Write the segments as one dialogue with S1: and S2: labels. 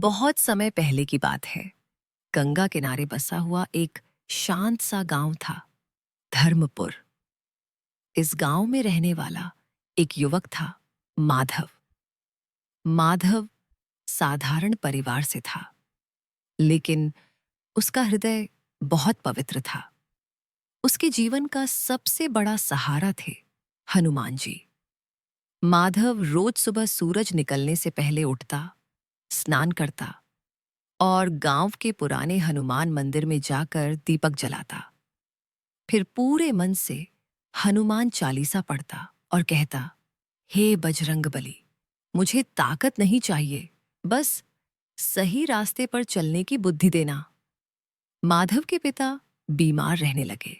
S1: बहुत समय पहले की बात है। गंगा किनारे बसा हुआ एक शांत सा गांव था, धर्मपुर। इस गांव में रहने वाला एक युवक था, माधव। माधव साधारण परिवार से था, लेकिन उसका हृदय बहुत पवित्र था। उसके जीवन का सबसे बड़ा सहारा थे हनुमान जी। माधव रोज सुबह सूरज निकलने से पहले उठता, स्नान करता और गांव के पुराने हनुमान मंदिर में जाकर दीपक जलाता। फिर पूरे मन से हनुमान चालीसा पढ़ता और कहता, हे बजरंगबली, मुझे ताकत नहीं चाहिए, बस सही रास्ते पर चलने की बुद्धि देना। माधव के पिता बीमार रहने लगे।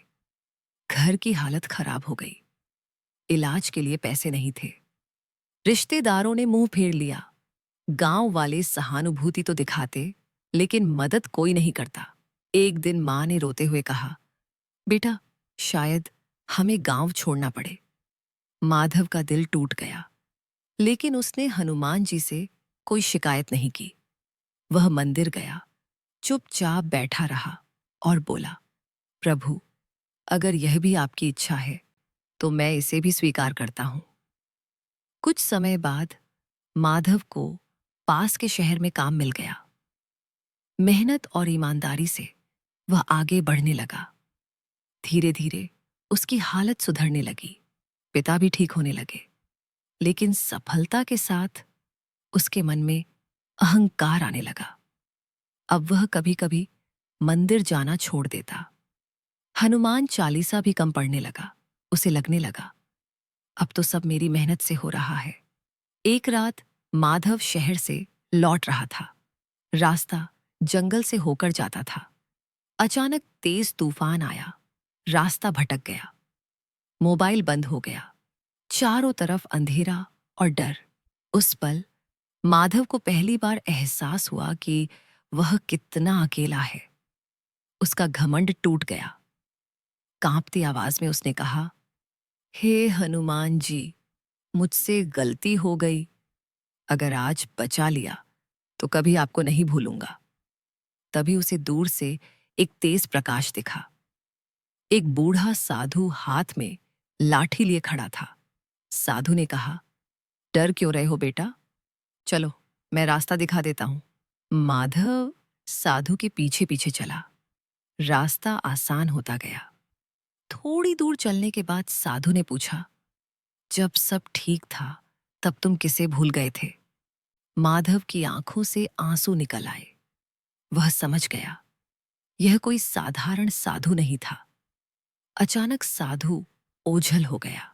S1: घर की हालत खराब हो गई। इलाज के लिए पैसे नहीं थे। रिश्तेदारों ने मुंह फेर लिया। गांव वाले सहानुभूति तो दिखाते, लेकिन मदद कोई नहीं करता। एक दिन मां ने रोते हुए कहा, बेटा, शायद हमें गांव छोड़ना पड़े। माधव का दिल टूट गया, लेकिन उसने हनुमान जी से कोई शिकायत नहीं की। वह मंदिर गया, चुपचाप बैठा रहा और बोला, प्रभु, अगर यह भी आपकी इच्छा है तो मैं इसे भी स्वीकार करता हूं। कुछ समय बाद माधव को पास के शहर में काम मिल गया। मेहनत और ईमानदारी से वह आगे बढ़ने लगा। धीरे धीरे उसकी हालत सुधरने लगी। पिता भी ठीक होने लगे, लेकिन सफलता के साथ उसके मन में अहंकार आने लगा। अब वह कभी कभी मंदिर जाना छोड़ देता। हनुमान चालीसा भी कम पढ़ने लगा। उसे लगने लगा, अब तो सब मेरी मेहनत से हो रहा है। एक रात माधव शहर से लौट रहा था। रास्ता जंगल से होकर जाता था। अचानक तेज तूफान आया। रास्ता भटक गया। मोबाइल बंद हो गया। चारों तरफ अंधेरा और डर। उस पल माधव को पहली बार एहसास हुआ कि वह कितना अकेला है। उसका घमंड टूट गया। कांपती आवाज में उसने कहा, हे हनुमान जी, मुझसे गलती हो गई। अगर आज बचा लिया तो कभी आपको नहीं भूलूंगा। तभी उसे दूर से एक तेज प्रकाश दिखा। एक बूढ़ा साधु हाथ में लाठी लिए खड़ा था। साधु ने कहा, डर क्यों रहे हो बेटा? चलो, मैं रास्ता दिखा देता हूं। माधव साधु के पीछे पीछे चला। रास्ता आसान होता गया। थोड़ी दूर चलने के बाद साधु ने पूछा, जब सब ठीक था तब तुम किसे भूल गए थे? माधव की आंखों से आंसू निकल आए। वह समझ गया, यह कोई साधारण साधु नहीं था। अचानक साधु ओझल हो गया।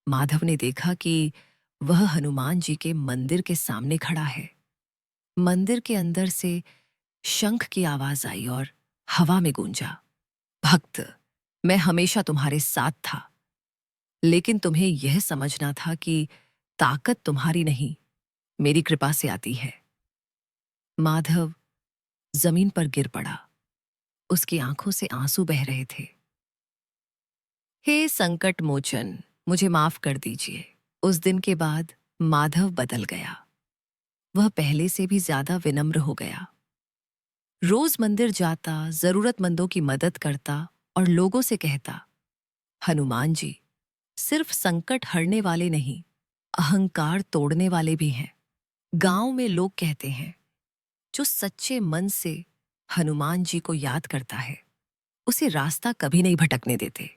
S1: माधव ने देखा कि वह हनुमान जी के मंदिर के सामने खड़ा है। मंदिर के अंदर से शंख की आवाज आई और हवा में गूंजा, भक्त, मैं हमेशा तुम्हारे साथ था, लेकिन तुम्हें यह समझना था कि ताकत तुम्हारी नहीं, मेरी कृपा से आती है। माधव जमीन पर गिर पड़ा। उसकी आंखों से आंसू बह रहे थे। हे संकट मोचन, मुझे माफ कर दीजिए। उस दिन के बाद माधव बदल गया। वह पहले से भी ज्यादा विनम्र हो गया। रोज मंदिर जाता, जरूरतमंदों की मदद करता और लोगों से कहता, हनुमान जी सिर्फ संकट हरने वाले नहीं, अहंकार तोड़ने वाले भी हैं। गांव में लोग कहते हैं, जो सच्चे मन से हनुमान जी को याद करता है, उसे रास्ता कभी नहीं भटकने देते।